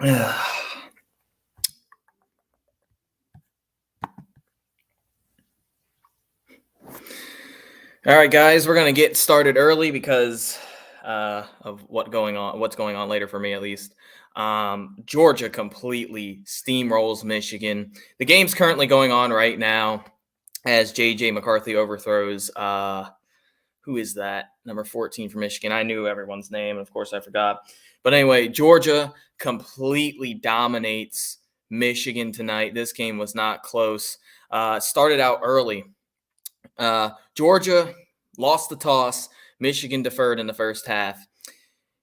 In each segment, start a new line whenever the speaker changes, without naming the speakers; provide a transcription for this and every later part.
All right, guys, we're gonna get started early because of what's going on later for me at least. Georgia completely steamrolls Michigan. The game's currently going on right now as JJ McCarthy overthrows who is that? Number 14 for Michigan. I knew everyone's name, and of course I forgot. But anyway, Georgia completely dominates Michigan tonight. This game was not close. Started out early. Georgia lost the toss. Michigan deferred in the first half.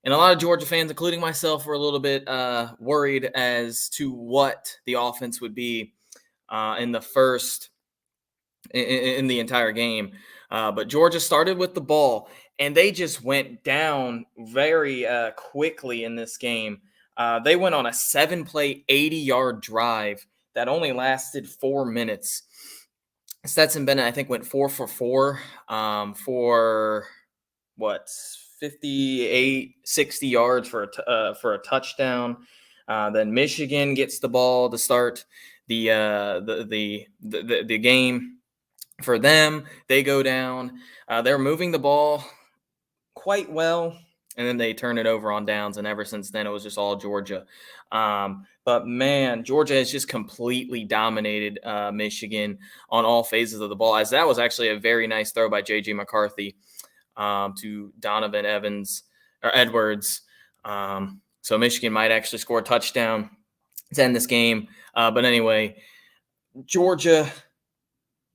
And a lot of Georgia fans, including myself, were a little bit worried as to what the offense would be in the first in the entire game. But Georgia started with the ball, and they just went down very quickly in this game. They went on a 7-play, 80-yard drive that only lasted 4 minutes. Stetson Bennett, I think, went 4 for 4 for what 58, 60 yards for a touchdown. Then Michigan gets the ball to start the game. For them, they go down. They're moving the ball quite well, and then they turn it over on downs. And ever since then, it was just all Georgia. But man, Georgia has just completely dominated Michigan on all phases of the ball. As that was actually a very nice throw by JJ McCarthy to Donovan Edwards. So Michigan might actually score a touchdown to end this game. But anyway, Georgia.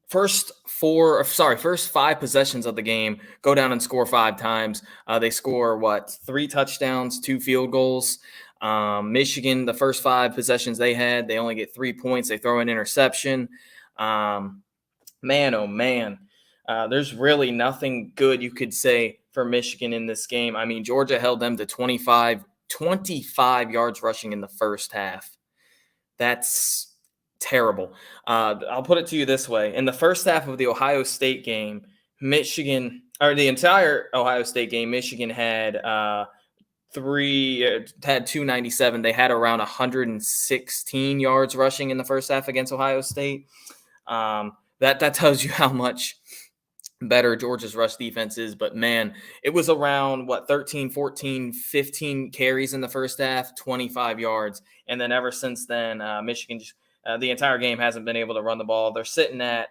First 5 possessions of the game, go down and score 5 times. They score 3 touchdowns, 2 field goals. Michigan, the first 5 possessions they had, they only get 3 points. They throw an interception. Man, oh man, there's really nothing good you could say for Michigan in this game. I mean, Georgia held them to 25 yards rushing in the first half. That's terrible. I'll put it to you this way. In the first half of the Ohio State game, the entire Ohio State game, Michigan had 297. They had around 116 yards rushing in the first half against Ohio State. That tells you how much better Georgia's rush defense is. But man, it was around 13, 14, 15 carries in the first half, 25 yards. And then ever since then, Michigan just the entire game hasn't been able to run the ball. They're sitting at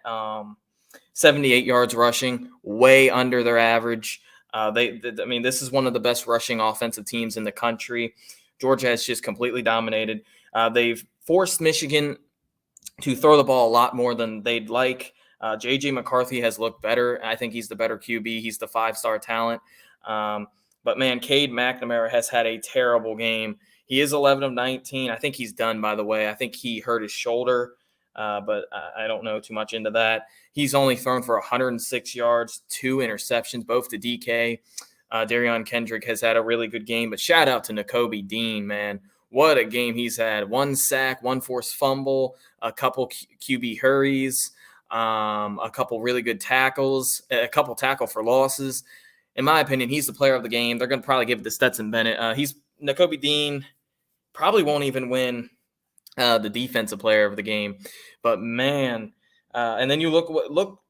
78 yards rushing, way under their average. This is one of the best rushing offensive teams in the country. Georgia has just completely dominated. They've forced Michigan to throw the ball a lot more than they'd like. JJ McCarthy has looked better. I think he's the better QB. He's the 5-star talent. But man, Cade McNamara has had a terrible game. He is 11 of 19. I think he's done, by the way. I think he hurt his shoulder, but I don't know too much into that. He's only thrown for 106 yards, 2 interceptions, both to DK. Darion Kendrick has had a really good game, but shout out to Nakobe Dean, man. What a game he's had. 1 sack, 1 forced fumble, a couple QB hurries, a couple really good tackles, a couple tackle for losses. In my opinion, he's the player of the game. They're going to probably give it to Stetson Bennett. Nakobe Dean probably won't even win the defensive player of the game. But man, and then you look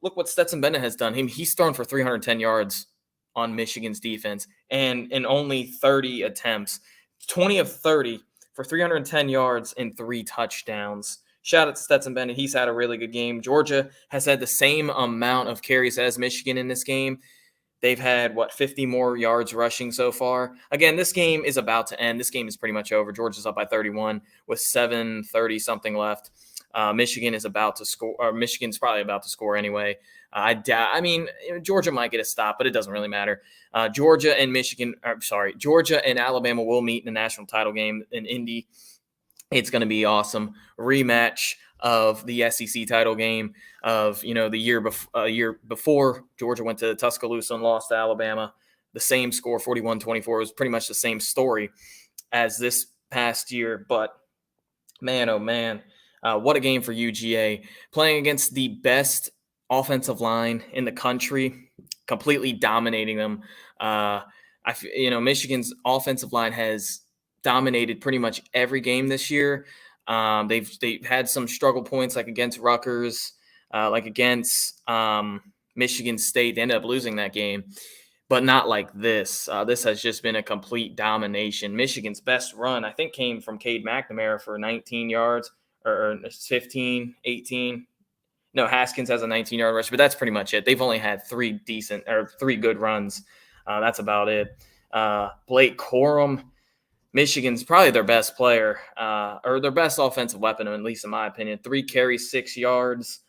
what Stetson Bennett has done. He's thrown for 310 yards on Michigan's defense, and in only 30 attempts, 20 of 30 for 310 yards and 3 touchdowns. Shout out to Stetson Bennett. He's had a really good game. Georgia has had the same amount of carries as Michigan in this game. They've had, 50 more yards rushing so far. Again, this game is about to end. This game is pretty much over. Georgia's up by 31 with 7:30-something left. Michigan is about to score, or Michigan's probably about to score anyway. Georgia might get a stop, but it doesn't really matter. Georgia and Alabama will meet in the national title game in Indy. It's going to be awesome. Rematch of the SEC title game of the year before Georgia went to Tuscaloosa and lost to Alabama. The same score, 41-24. It was pretty much the same story as this past year. But man, oh man, what a game for UGA. Playing against the best offensive line in the country, completely dominating them. Michigan's offensive line has dominated pretty much every game this year. They've had some struggle points like against Rutgers, like against Michigan State. They ended up losing that game, but not like this. This has just been a complete domination. Michigan's best run, I think, came from Cade McNamara for 19 yards or 15, 18. No, Haskins has a 19-yard rush, but that's pretty much it. They've only had three good runs. That's about it. Blake Corum, Michigan's probably their best player, or their best offensive weapon, at least in my opinion. 3 carries, 6 yards.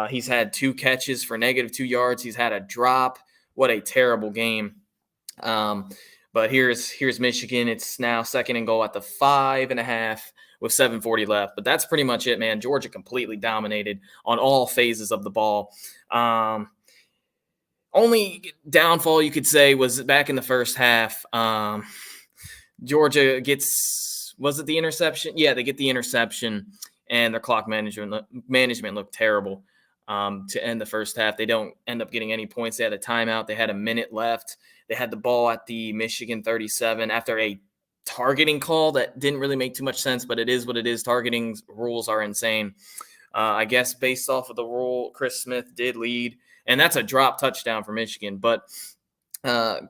He's had 2 catches for -2 yards. He's had a drop. What a terrible game. But here's Michigan. It's now 2nd and goal at the 5.5 with 7:40 left. But that's pretty much it, man. Georgia completely dominated on all phases of the ball. Only downfall you could say was back in the first half. Georgia was it the interception? Yeah, they get the interception, and their clock management looked terrible to end the first half. They don't end up getting any points. They had a timeout. They had a minute left. They had the ball at the Michigan 37 after a targeting call that didn't really make too much sense, but it is what it is. Targeting rules are insane. I guess based off of the rule, Chris Smith did lead, and that's a drop touchdown for Michigan. But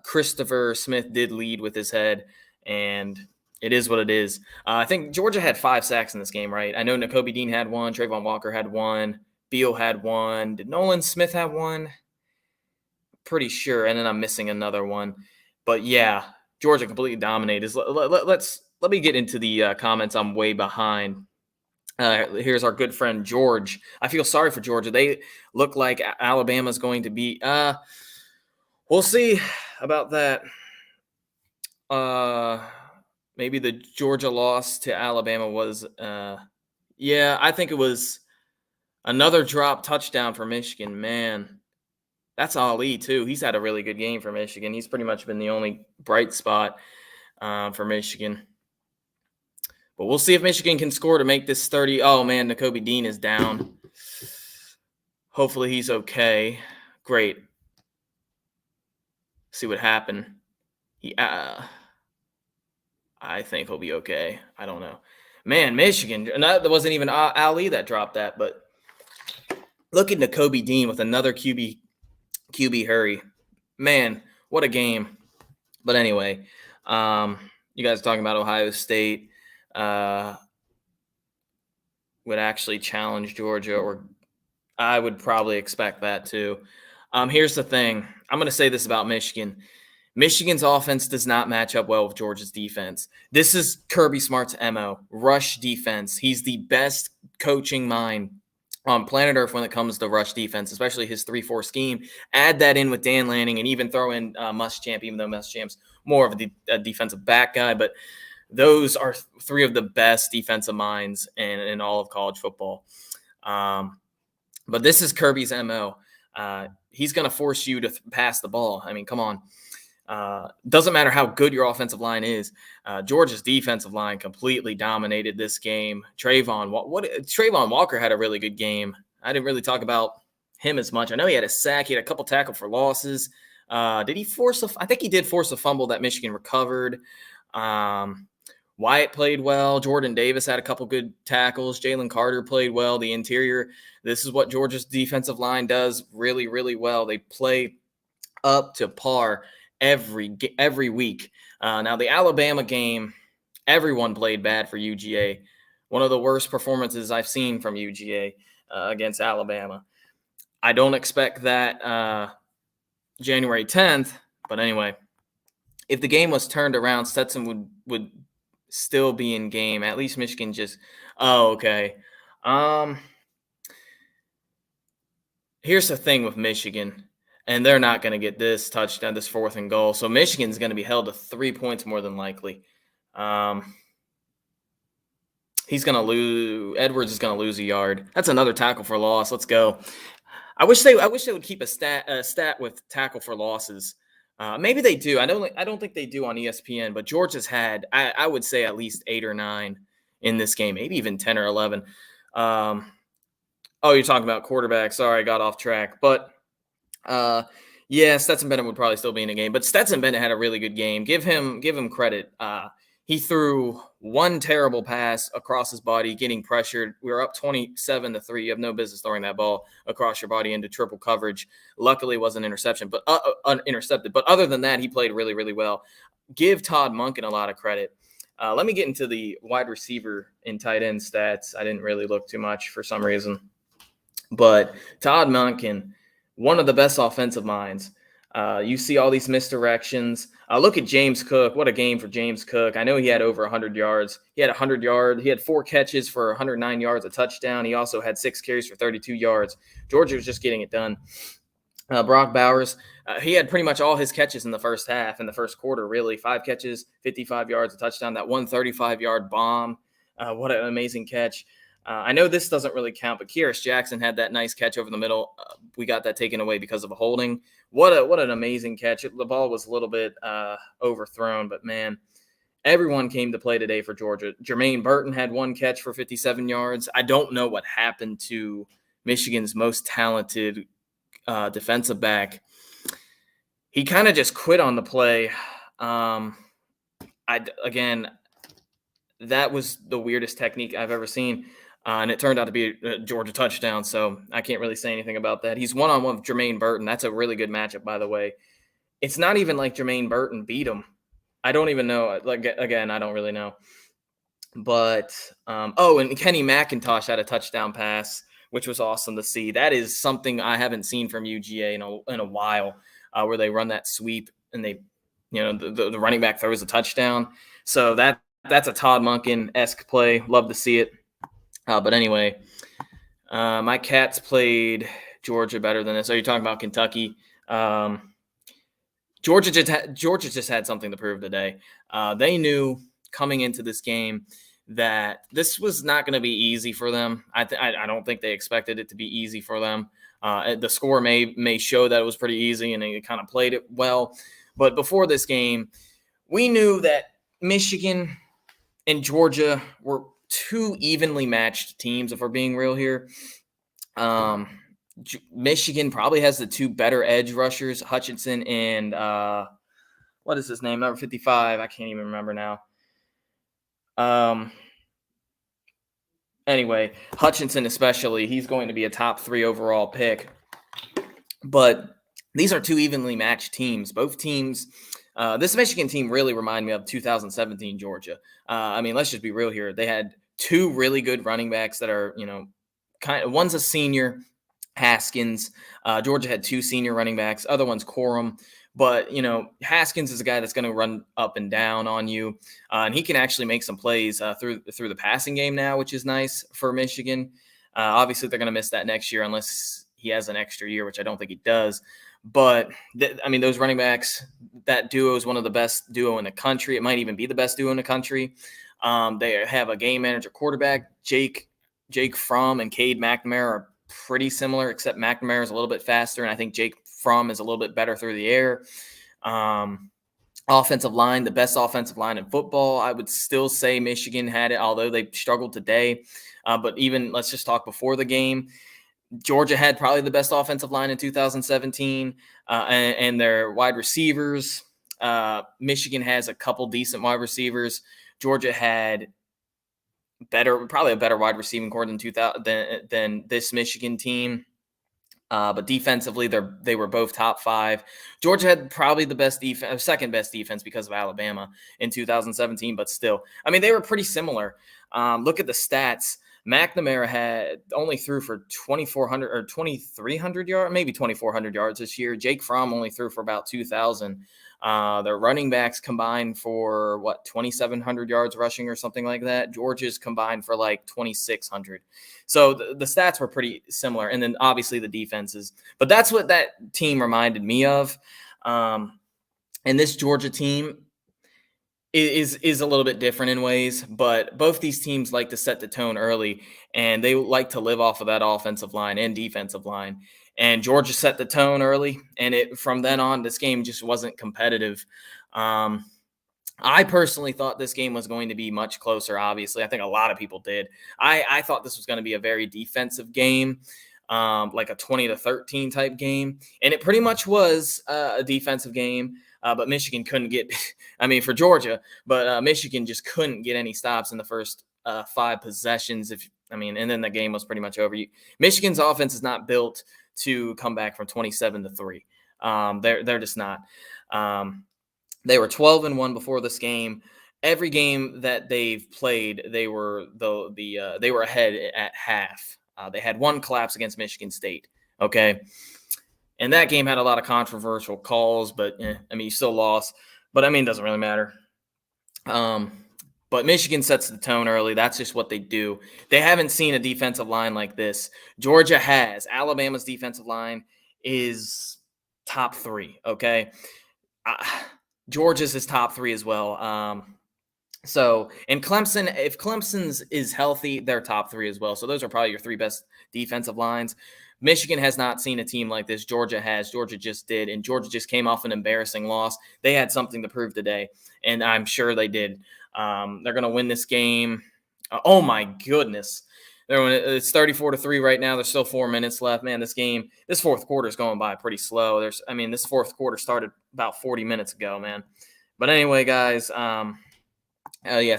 Christopher Smith did lead with his head, and it is what it is. I think Georgia had 5 sacks in this game, right? I know Nakobe Dean had 1, Trayvon Walker had 1, Beal had 1. Did Nolan Smith have 1? Pretty sure, and then I'm missing another one. But yeah, Georgia completely dominated. Let me get into the comments. I'm way behind. Here's our good friend George. I feel sorry for Georgia. They look like Alabama's going to be. We'll see about that. Maybe the Georgia loss to Alabama was. Yeah, I think it was another drop touchdown for Michigan. Man, that's Ali too. He's had a really good game for Michigan. He's pretty much been the only bright spot for Michigan. But we'll see if Michigan can score to make this 30. Oh, man, Nakobe Dean is down. Hopefully he's okay. Great. See what happened. I think he'll be okay. I don't know. Man, Michigan. And that wasn't even Ali that dropped that. But look at Nakobe Dean with another QB hurry. Man, what a game. But anyway, you guys are talking about Ohio State. Would actually challenge Georgia, or I would probably expect that too. Here's the thing. I'm going to say this about Michigan. Michigan's offense does not match up well with Georgia's defense. This is Kirby Smart's MO, rush defense. He's the best coaching mind on planet Earth when it comes to rush defense, especially his 3-4 scheme. Add that in with Dan Lanning, and even throw in Muschamp, even though Muschamp's more of a defensive back guy. But those are 3 of the best defensive minds in all of college football. But this is Kirby's MO. He's going to force you to pass the ball. I mean, come on. Doesn't matter how good your offensive line is. Georgia's defensive line completely dominated this game. Trayvon Walker had a really good game. I didn't really talk about him as much. I know he had a sack. He had a couple tackle for losses. Did he force I think he did force a fumble that Michigan recovered. Wyatt played well. Jordan Davis had a couple good tackles. Jalen Carter played well. The interior, this is what Georgia's defensive line does really, really well. They play up to par every week. Now, the Alabama game, everyone played bad for UGA. One of the worst performances I've seen from UGA against Alabama. I don't expect that January 10th, but anyway, if the game was turned around, Stetson would still be in game. At least Michigan just okay. Here's the thing with Michigan, and they're not going to get this touchdown, this 4th and goal. So Michigan's going to be held to 3 points more than likely. He's going to lose. Edwards is going to lose a yard. That's another tackle for loss. Let's go. I wish they would keep a stat with tackle for losses. Maybe they do. I don't think they do on ESPN, but Georgia's had, I would say, at least 8 or 9 in this game, maybe even 10 or 11. Oh, you're talking about quarterback. Sorry, I got off track. But, yeah, Stetson Bennett would probably still be in the game. But Stetson Bennett had a really good game. Give him credit. He threw one terrible pass across his body, getting pressured. We were up 27-3. You have no business throwing that ball across your body into triple coverage. Luckily, it was an interception, but intercepted. But other than that, he played really, really well. Give Todd Monken a lot of credit. Let me get into the wide receiver and tight end stats. I didn't really look too much for some reason. But Todd Monken, one of the best offensive minds. You see all these misdirections. Look at James Cook. What a game for James Cook. I know he had over 100 yards. He had 100 yards. He had 4 catches for 109 yards, a touchdown. He also had 6 carries for 32 yards. Georgia was just getting it done. Brock Bowers, he had pretty much all his catches in the first half, in the first quarter, really. 5 catches, 55 yards, a touchdown. That 135-yard bomb. What an amazing catch. I know this doesn't really count, but Kearis Jackson had that nice catch over the middle. We got that taken away because of a holding. What an amazing catch. The ball was a little bit overthrown, but, man, everyone came to play today for Georgia. Jermaine Burton had 1 catch for 57 yards. I don't know what happened to Michigan's most talented defensive back. He kind of just quit on the play. Again, that was the weirdest technique I've ever seen. And it turned out to be a Georgia touchdown, so I can't really say anything about that. He's one-on-one with Jermaine Burton. That's a really good matchup, by the way. It's not even like Jermaine Burton beat him. I don't even know. Again, I don't really know. But, and Kenny McIntosh had a touchdown pass, which was awesome to see. That is something I haven't seen from UGA in a while, where they run that sweep and they, the running back throws a touchdown. So that's a Todd Monken-esque play. Love to see it. But anyway, my Cats played Georgia better than this. Are you talking about Kentucky? Georgia just had something to prove today. They knew coming into this game that this was not going to be easy for them. I don't think they expected it to be easy for them. The score may show that it was pretty easy, and they kind of played it well. But before this game, we knew that Michigan and Georgia were 2 evenly matched teams, if we're being real here. Michigan probably has the 2 better edge rushers, Hutchinson and what is his name? Number 55. I can't even remember now. Anyway, Hutchinson especially, he's going to be a top 3 overall pick. But these are 2 evenly matched teams. Both teams, this Michigan team really reminded me of 2017 Georgia. Let's just be real here. They had 2 really good running backs that are, one's a senior, Haskins. Georgia had 2 senior running backs. Other one's Corum. But, Haskins is a guy that's going to run up and down on you. And he can actually make some plays through the passing game now, which is nice for Michigan. Obviously, they're going to miss that next year unless he has an extra year, which I don't think he does. But, those running backs, that duo is one of the best duo in the country. It might even be the best duo in the country. They have a game manager quarterback. Jake Fromm and Cade McNamara are pretty similar, except McNamara is a little bit faster, and I think Jake Fromm is a little bit better through the air. Offensive line, the best offensive line in football. I would still say Michigan had it, although they struggled today. But even, let's just talk before the game. Georgia had probably the best offensive line in 2017, and their wide receivers. Michigan has a couple decent wide receivers. Georgia had probably a better wide receiving core than this Michigan team. But defensively, they were both top 5. Georgia had probably the best defense, second best defense because of Alabama in 2017, but still, they were pretty similar. Look at the stats. McNamara had only threw for 2,400 or 2,300 yards, maybe 2,400 yards this year. Jake Fromm only threw for about 2,000. Their running backs combined for 2,700 yards rushing or something like that. Georgia's combined for 2,600. So the stats were pretty similar. And then obviously the defenses, but that's what that team reminded me of. And this Georgia team is a little bit different in ways, but both these teams like to set the tone early, and they like to live off of that offensive line and defensive line. And Georgia set the tone early, and from then on, this game just wasn't competitive. I personally thought this game was going to be much closer, obviously. I think a lot of people did. I thought this was going to be a very defensive game, like a 20-13 type game, and it pretty much was a defensive game. but Michigan couldn't get, I mean, for Georgia, but Michigan just couldn't get any stops in the first 5 possessions. And then the game was pretty much over. Michigan's offense is not built to come back from 27-3. They're just not. They were 12-1 before this game. Every game that they've played, they were they were ahead at half. They had one collapse against Michigan State. Okay, and that game had a lot of controversial calls, but you still lost. But it doesn't really matter. But Michigan sets the tone early. That's just what they do. They haven't seen a defensive line like this. Georgia has. Alabama's defensive line is top 3. Okay, Georgia's is top 3 as well. And Clemson, if Clemson's is healthy, they're top 3 as well. So those are probably your 3 best defensive lines. Michigan has not seen a team like this. Georgia has. Georgia just did. And Georgia just came off an embarrassing loss. They had something to prove today, and I'm sure they did. They're going to win this game. Oh, my goodness. It's 34-3 right now. There's still 4 minutes left. Man, this fourth quarter is going by pretty slow. This fourth quarter started about 40 minutes ago, man. But anyway, guys,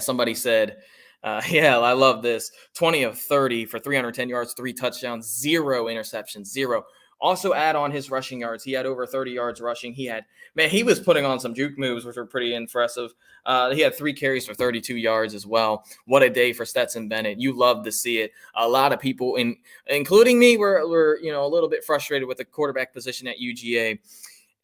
somebody said, I love this. 20 of 30 for 310 yards, 3 touchdowns, 0 interceptions, 0. Also add on his rushing yards. He had over 30 yards rushing. He was putting on some juke moves, which were pretty impressive. He had 3 carries for 32 yards as well. What a day for Stetson Bennett. You love to see it. A lot of people, including me, were a little bit frustrated with the quarterback position at UGA,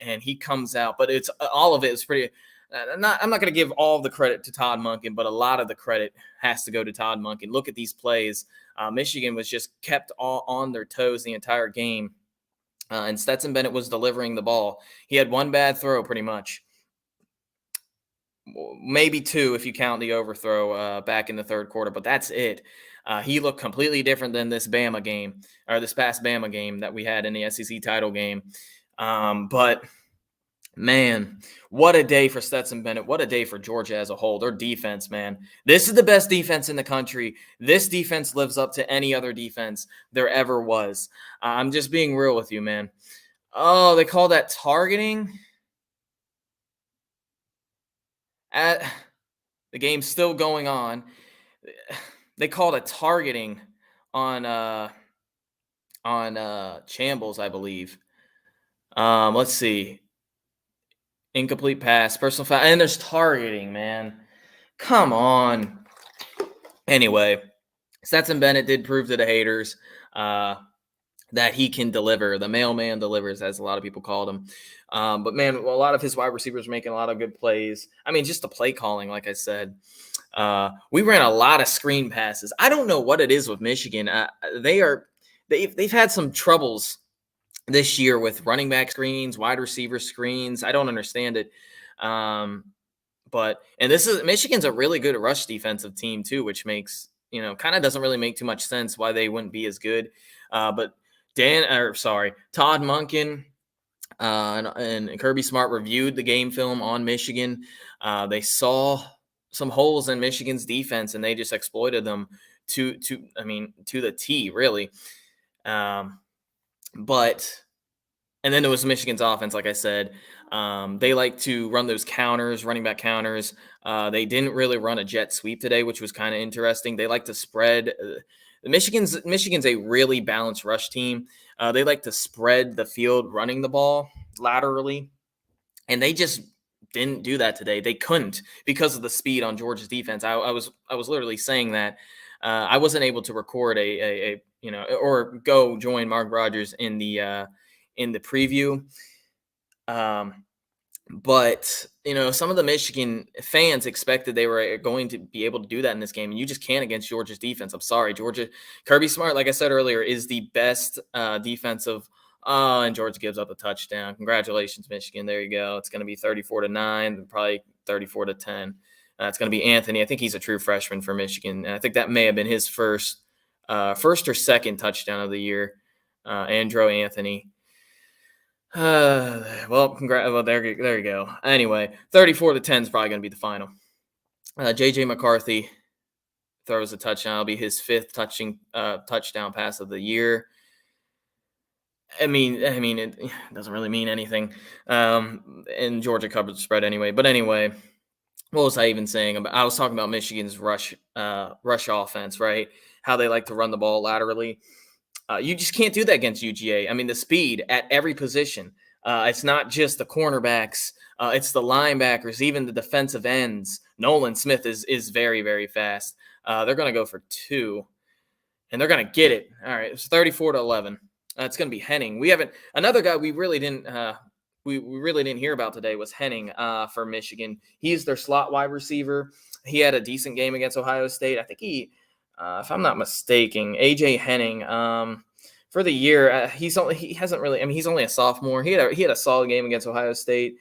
and he comes out. But all of it is pretty. I'm not going to give all the credit to Todd Monken, but a lot of the credit has to go to Todd Monken. Look at these plays. Michigan was just kept all on their toes the entire game, and Stetson Bennett was delivering the ball. He had 1 bad throw pretty much. Maybe 2 if you count the overthrow back in the third quarter, but that's it. He looked completely different than this Bama game, or this past Bama game that we had in the SEC title game. But man, what a day for Stetson Bennett. What a day for Georgia as a whole. Their defense, man. This is the best defense in the country. This defense lives up to any other defense there ever was. I'm just being real with you, man. Oh, they call that targeting? The game's still going on. They called it targeting on Chambles, I believe. Let's see. Incomplete pass, personal foul, and there's targeting, man. Come on. Anyway, Stetson Bennett did prove to the haters that he can deliver. The mailman delivers, as a lot of people called him. But, man, a lot of his wide receivers making a lot of good plays. Just the play calling, like I said. We ran a lot of screen passes. I don't know what it is with Michigan. They've had some troubles this year with running back screens, wide receiver screens. I don't understand it. Michigan's a really good rush defensive team too, which makes, kind of doesn't really make too much sense why they wouldn't be as good. But Todd Monken and Kirby Smart reviewed the game film on Michigan. They saw some holes in Michigan's defense, and they just exploited them to the T, really. And then it was Michigan's offense, like I said. They like to run those counters, running back counters. They didn't really run a jet sweep today, which was kind of interesting. They like to spread. Michigan's a really balanced rush team. They like to spread the field running the ball laterally, and they just didn't do that today. They couldn't because of the speed on Georgia's defense. I was literally saying that. I wasn't able to record or go join Mark Rogers in the preview. But some of the Michigan fans expected they were going to be able to do that in this game, and you just can't against Georgia's defense. I'm sorry, Georgia. Kirby Smart, like I said earlier, is the best defensive. And Georgia gives up a touchdown. Congratulations, Michigan. There you go. It's going to be 34-9, probably 34-10. It's going to be Anthony. I think he's a true freshman for Michigan, and I think that may have been his first or second touchdown of the year. Andrew Anthony. Well, there you go. Anyway, 34-10 is probably going to be the final. J.J. McCarthy throws a touchdown. It'll be his 5th touchdown pass of the year. It doesn't really mean anything. And Georgia covered the spread anyway. But anyway, what was I even saying about? I was talking about Michigan's rush offense, right? How they like to run the ball laterally. You just can't do that against UGA. I mean, the speed at every position. It's not just the cornerbacks. It's the linebackers, even the defensive ends. Nolan Smith is very, very fast. They're going to go for 2, and they're going to get it. All right, it's 34-11. It's going to be Henning. We haven't another guy we really didn't we really didn't hear about today was Henning for Michigan. He's their slot wide receiver. He had a decent game against Ohio State. I think if I'm not mistaken, AJ Henning. For the year, he's only a sophomore. He had a solid game against Ohio State.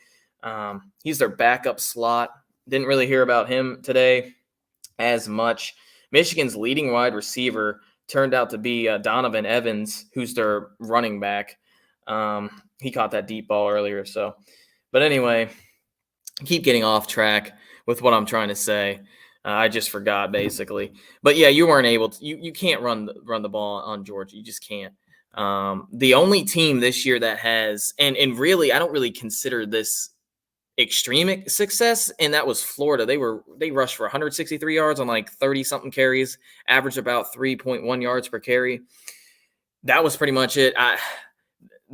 He's their backup slot. Didn't really hear about him today as much. Michigan's leading wide receiver turned out to be Donovan Evans, who's their running back. He caught that deep ball earlier. But anyway, keep getting off track with what I'm trying to say. I just forgot basically. But yeah, you weren't able to. You can't run the ball on Georgia. You just can't. The only team this year that has, and really, I don't really consider this extreme success, and that was Florida. They rushed for 163 yards on like 30 something carries, averaged about 3.1 yards per carry. That was pretty much it.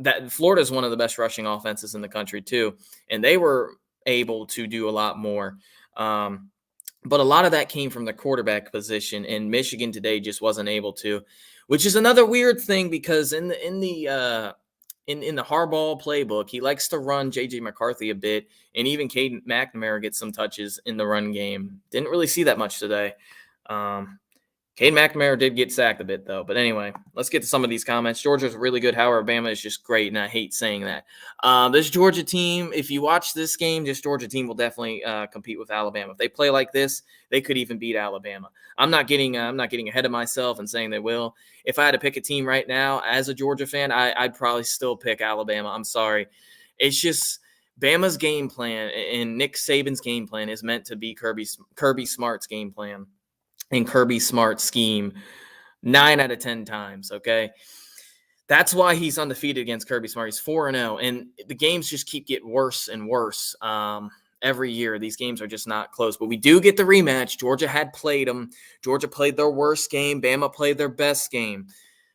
That Florida is one of the best rushing offenses in the country too, and they were able to do a lot more. But a lot of that came from the quarterback position, and Michigan today just wasn't able to, which is another weird thing because in the Harbaugh playbook, he likes to run J.J. McCarthy a bit, and even Caden McNamara gets some touches in the run game. Didn't really see that much today. Caden McNamara did get sacked a bit, though. But anyway, let's get to some of these comments. Georgia's really good. However, Alabama is just great, and I hate saying that. This Georgia team, if you watch this game, this Georgia team will definitely compete with Alabama. If they play like this, they could even beat Alabama. I'm not getting ahead of myself and saying they will. If I had to pick a team right now as a Georgia fan, I'd probably still pick Alabama. I'm sorry. It's just Bama's game plan and Nick Saban's game plan is meant to be Kirby Smart's game plan and Kirby Smart's scheme 9 out of 10 times, okay? That's why he's undefeated against Kirby Smart. He's 4-0, and the games just keep getting worse and worse every year. These games are just not close. But we do get the rematch. Georgia had played them. Georgia played their worst game. Bama played their best game.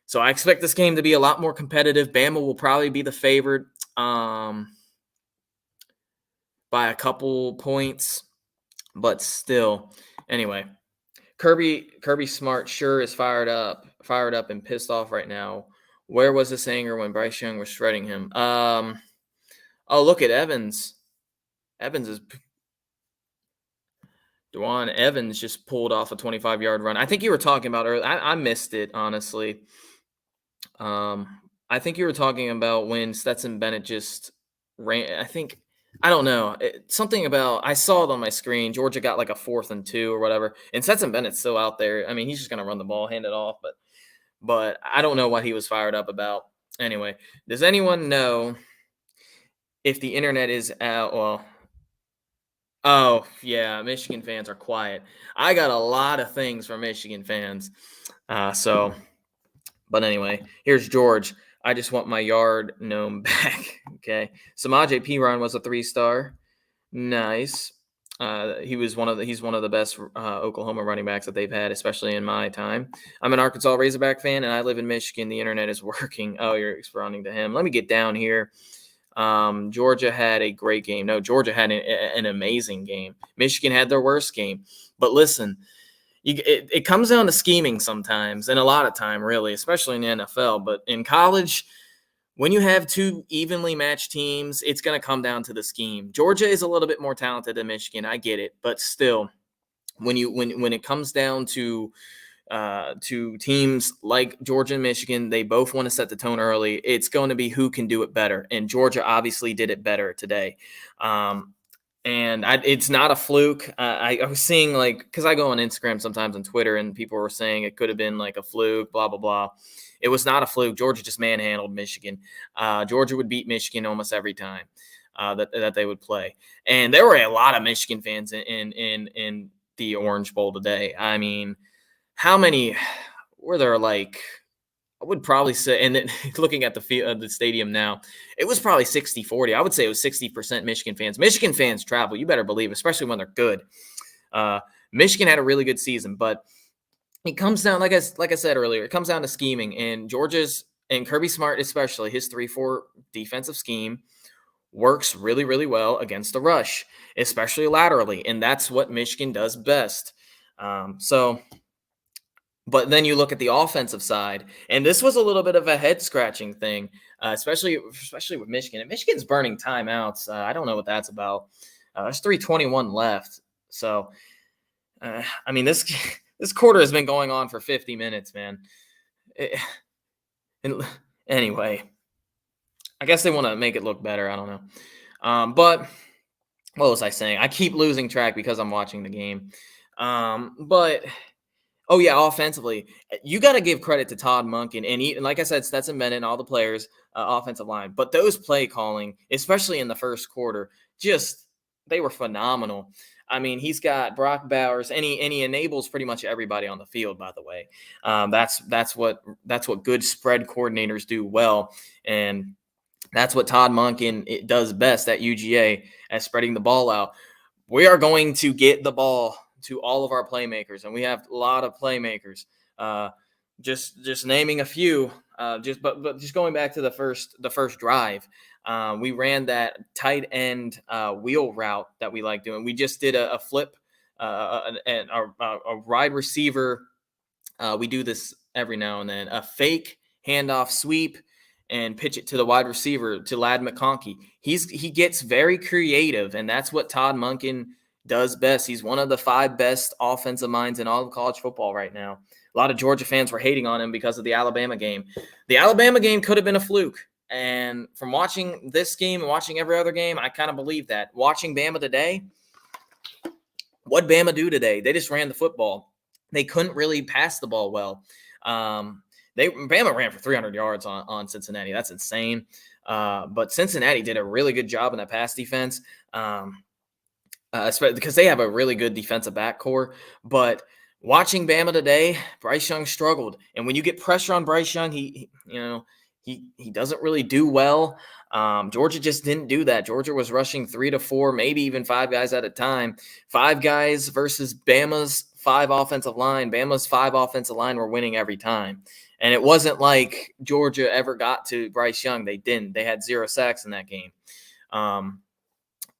So I expect this game to be a lot more competitive. Bama will probably be the favorite by a couple points, but still. Anyway, Kirby Smart sure is fired up and pissed off right now. Where was this anger when Bryce Young was shredding him? Look at Evans. Dwan Evans just pulled off a 25-yard run. I think you were talking about earlier. I missed it, honestly. I think you were talking about when Stetson Bennett just ran. I don't know. Something about, I saw it on my screen. Georgia got like a 4th and 2 or whatever. And Stetson Bennett's still out there. I mean, he's just going to run the ball, hand it off. But I don't know what he was fired up about. Anyway, does anyone know if the internet is out? Well, oh, yeah, Michigan fans are quiet. I got a lot of things from Michigan fans. But anyway, here's George. I just want my yard gnome back. Okay. Samaje Perine was a 3-star. Nice. He's one of the best Oklahoma running backs that they've had, especially in my time. I'm an Arkansas Razorback fan, and I live in Michigan. The internet is working. Oh, you're responding to him. Let me get down here. Georgia had a great game. No, Georgia had an amazing game. Michigan had their worst game. But listen, it comes down to scheming sometimes, and a lot of time, really, especially in the NFL. But in college, when you have 2 evenly matched teams, it's going to come down to the scheme. Georgia is a little bit more talented than Michigan. I get it. But still, when it comes down to teams like Georgia and Michigan, they both want to set the tone early. It's going to be who can do it better. And Georgia obviously did it better today. It's not a fluke. I was seeing, because I go on Instagram sometimes and Twitter, and people were saying it could have been like a fluke, blah, blah, blah. It was not a fluke. Georgia just manhandled Michigan. Georgia would beat Michigan almost every time that they would play. And there were a lot of Michigan fans in the Orange Bowl today. I mean, how many were there? I would probably say, and then looking at the stadium now, it was probably 60-40. I would say it was 60% Michigan fans. Michigan fans travel, you better believe, especially when they're good. Uh, Michigan had a really good season, but it comes down, like I said earlier, it comes down to scheming. And Georgia's and Kirby Smart, especially his 3-4 defensive scheme, works really, really well against the rush, especially laterally, and that's what Michigan does best. But then you look at the offensive side, and this was a little bit of a head scratching thing, especially with Michigan. And Michigan's burning timeouts. I don't know what that's about. There's 3:21 left, so I mean this quarter has been going on for 50 minutes, man. It, and anyway, I guess they want to make it look better. I don't know, but what was I saying? I keep losing track because I'm watching the game. But oh yeah, offensively, you got to give credit to Todd Monken and like I said, Stetson Bennett and all the players, offensive line. But those play calling, especially in the first quarter, just they were phenomenal. I mean, he's got Brock Bowers, and he enables pretty much everybody on the field. By the way, that's what good spread coordinators do well, and that's what Todd Monken does best at UGA, at spreading the ball out. We are going to get the ball to all of our playmakers, and we have a lot of playmakers. Just naming a few. But just going back to the first drive, we ran that tight end wheel route that we like doing. We just did a flip and a wide receiver. We do this every now and then. A fake handoff sweep and pitch it to the wide receiver, to Ladd McConkey. He gets very creative, and that's what Todd Monken does best. He's one of the 5 best offensive minds in all of college football right now. A lot of Georgia fans were hating on him because of the Alabama game. The Alabama game could have been a fluke. And from watching this game and watching every other game, I kind of believe that. Watching Bama today, what'd Bama do today? They just ran the football. They couldn't really pass the ball well. Bama ran for 300 yards on Cincinnati. That's insane. But Cincinnati did a really good job in that pass defense, especially because they have a really good defensive back core. But watching Bama today, Bryce Young struggled, and when you get pressure on Bryce Young, he doesn't really do well. Georgia just didn't do that. Georgia was rushing 3 to 4, maybe even 5 guys at a time. 5 guys versus Bama's 5 offensive line. Bama's 5 offensive line were winning every time. And it wasn't like Georgia ever got to Bryce Young. They didn't. They had 0 sacks in that game.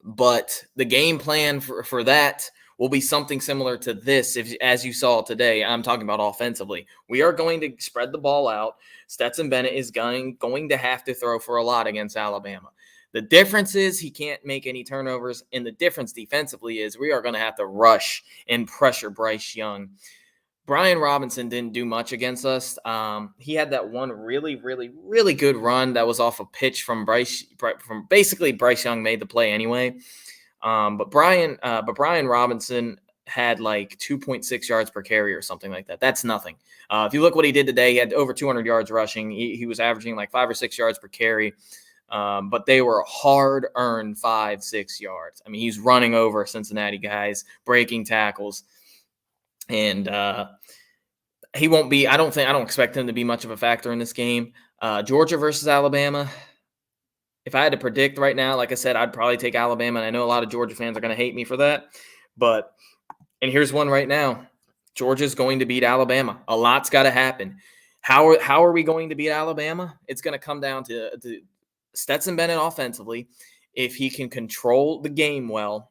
But the game plan for that will be something similar to this, as you saw today. I'm talking about offensively. We are going to spread the ball out. Stetson Bennett is going to have to throw for a lot against Alabama. The difference is he can't make any turnovers, and the difference defensively is we are going to have to rush and pressure Bryce Young. Brian Robinson didn't do much against us. He had that one really, really, really good run that was off a pitch from basically Bryce Young made the play anyway. But Brian Robinson had like 2.6 yards per carry or something like that. That's nothing. If you look what he did today, he had over 200 yards rushing. He was averaging like 5 or 6 yards per carry. But they were hard-earned 5-6 yards. I mean, he's running over Cincinnati guys, breaking tackles. And he won't be. I don't expect him to be much of a factor in this game. Georgia versus Alabama. If I had to predict right now, like I said, I'd probably take Alabama. And I know a lot of Georgia fans are going to hate me for that. And here's one right now. Georgia's going to beat Alabama. A lot's got to happen. How are we going to beat Alabama? It's going to come down to Stetson Bennett offensively. If he can control the game well.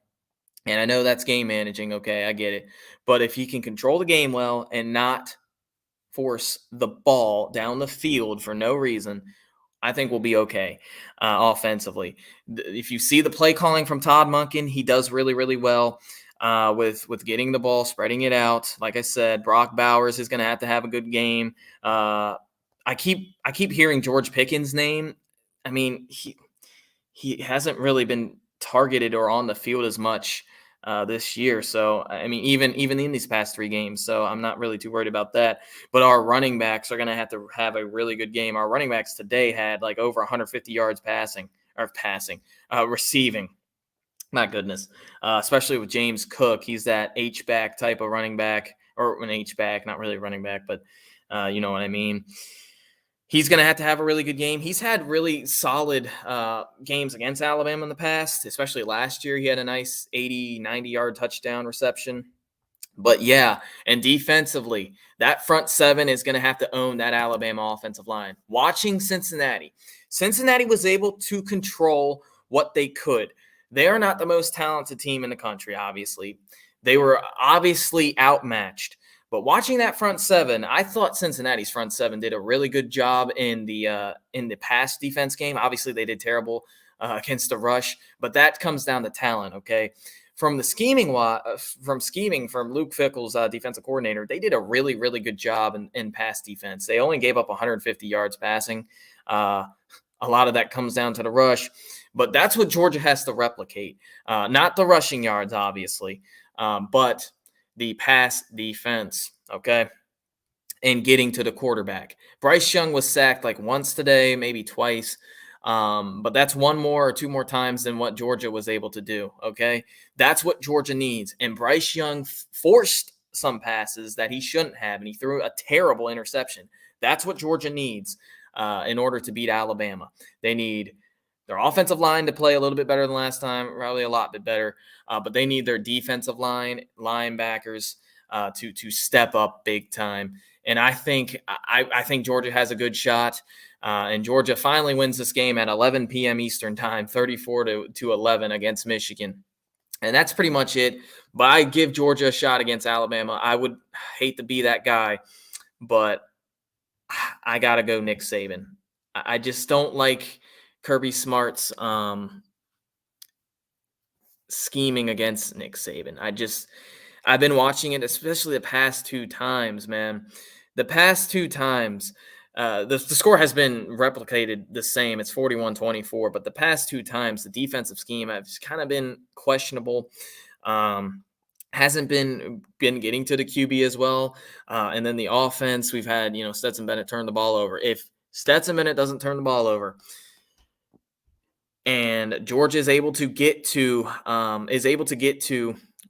And I know that's game managing. Okay, I get it. But if he can control the game well and not force the ball down the field for no reason, I think we'll be okay offensively. If you see the play calling from Todd Monken, he does really, really well with getting the ball, spreading it out. Like I said, Brock Bowers is going to have a good game. I keep hearing George Pickens' name. I mean, he hasn't really been targeted or on the field as much this year. So, I mean, even in these past 3 games. So I'm not really too worried about that. But our running backs are going to have a really good game. Our running backs today had like over 150 yards receiving. My goodness. Especially with James Cook. He's that H-back type of running back, or an H-back, not really running back, but you know what I mean. He's going to have a really good game. He's had really solid games against Alabama in the past, especially last year. He had a nice 80, 90-yard touchdown reception. But yeah, and defensively, that front seven is going to have to own that Alabama offensive line. Watching Cincinnati, Cincinnati was able to control what they could. They are not the most talented team in the country, obviously. They were obviously outmatched. But watching that front seven, I thought Cincinnati's front seven did a really good job in the pass defense game. Obviously, they did terrible against the rush, but that comes down to talent, okay? From scheming from Luke Fickell's defensive coordinator, they did a really, really good job in pass defense. They only gave up 150 yards passing. A lot of that comes down to the rush, but that's what Georgia has to replicate. Not the rushing yards, obviously, but the pass defense, okay, and getting to the quarterback. Bryce Young was sacked like once today, maybe twice. But that's one more or two more times than what Georgia was able to do. Okay. That's what Georgia needs. And Bryce Young forced some passes that he shouldn't have, and he threw a terrible interception. That's what Georgia needs in order to beat Alabama. They need their offensive line to play a little bit better than last time, probably a lot bit better. But they need their defensive linebackers to step up big time. And I think Georgia has a good shot. And Georgia finally wins this game at 11 p.m. Eastern time, 34 to 11 against Michigan. And that's pretty much it. But I give Georgia a shot against Alabama. I would hate to be that guy, but I got to go Nick Saban. I just don't like Kirby Smart's scheming against Nick Saban. I've been watching it, especially the past two times, man. The past two times, the score has been replicated the same. It's 41-24, but the past two times, the defensive scheme has kind of been questionable. Hasn't been getting to the QB as well. And then the offense, we've had, Stetson Bennett turn the ball over. If Stetson Bennett doesn't turn the ball over, and Georgia is able to get to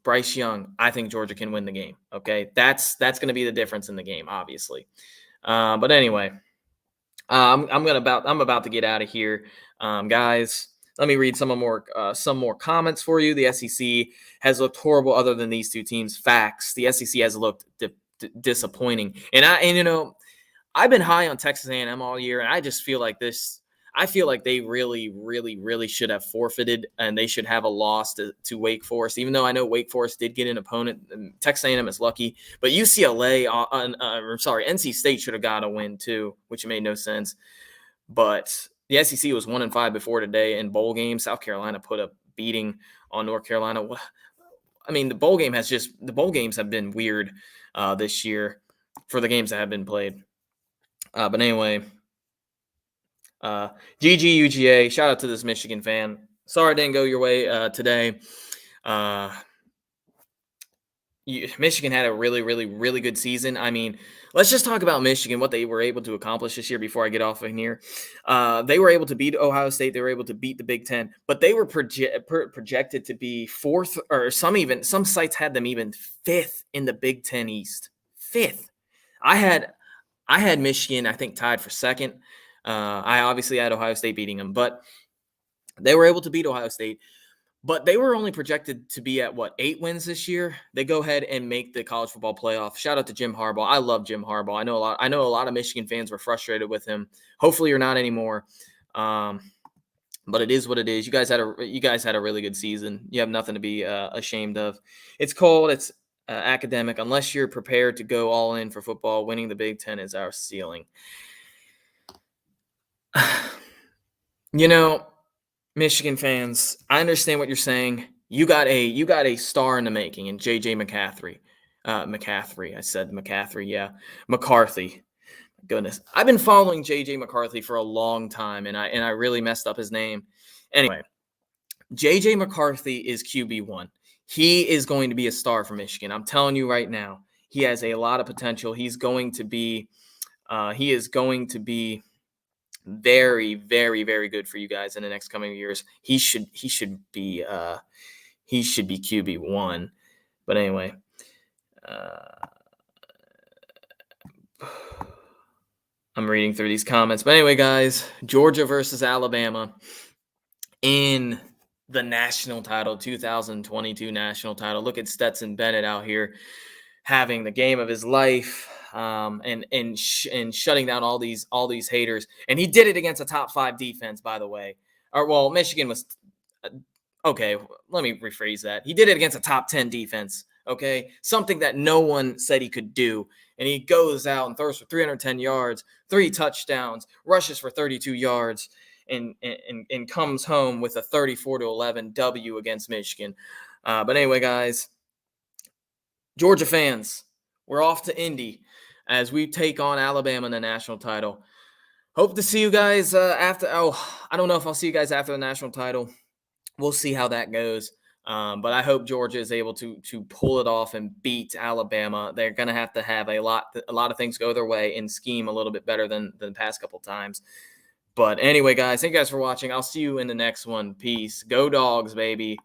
Bryce Young, I think Georgia can win the game. Okay, that's going to be the difference in the game, obviously. But anyway, I'm about to get out of here, guys. Let me read some more comments for you. The SEC has looked horrible, other than these two teams. Facts. The SEC has looked disappointing, and I've been high on Texas A&M all year, and I just feel like this. I feel like they really, really, really should have forfeited, and they should have a loss to Wake Forest. Even though I know Wake Forest did get an opponent, Texas A&M is lucky, but NC State should have got a win too, which made no sense. But the SEC was 1-5 before today in bowl games. South Carolina put a beating on North Carolina. I mean, the bowl games have been weird this year for the games that have been played. But anyway. GGUGA, shout out to this Michigan fan. Sorry it didn't go your way today. Michigan had a really, really, really good season. I mean, let's just talk about Michigan, what they were able to accomplish this year before I get off of here. They were able to beat Ohio State. They were able to beat the Big Ten, but they were projected to be fourth, or some sites had them even fifth in the Big Ten East. Fifth. I had Michigan, I think, tied for second. I obviously had Ohio State beating them, but they were able to beat Ohio State. But they were only projected to be at 8 wins this year. They go ahead and make the college football playoff. Shout out to Jim Harbaugh. I love Jim Harbaugh. I know a lot of Michigan fans were frustrated with him. Hopefully, you're not anymore. But it is what it is. You guys had a really good season. You have nothing to be ashamed of. It's cold. It's academic. Unless you're prepared to go all in for football, winning the Big Ten is our ceiling. Michigan fans, I understand what you're saying. You got a star in the making in JJ McCaffrey. I said McCaffrey, yeah. McCarthy. Goodness. I've been following JJ McCarthy for a long time, and I really messed up his name. Anyway, JJ McCarthy is QB1. He is going to be a star for Michigan. I'm telling you right now. He has a lot of potential. He is going to be very, very, very good for you guys in the next coming years. He should be QB1. But anyway, I'm I'm reading through these comments. But anyway, guys, Georgia versus Alabama in the national title, 2022 national title. Look at Stetson Bennett out here having the game of his life, and shutting down all these haters. And he did it against a top 5 defense, by the way. Or well, Michigan was okay. Let me rephrase that. He did it against a top 10 defense. Okay, something that no one said he could do. And he goes out and throws for 310 yards, 3 touchdowns, rushes for 32 yards, and comes home with a 34-11 W against Michigan. But anyway, guys, Georgia fans, we're off to Indy as we take on Alabama in the national title. Hope to see you guys after. Oh, I don't know if I'll see you guys after the national title. We'll see how that goes. But I hope Georgia is able to pull it off and beat Alabama. They're going to have a lot of things go their way and scheme a little bit better than the past couple times. But anyway, guys, thank you guys for watching. I'll see you in the next one. Peace. Go Dogs, baby.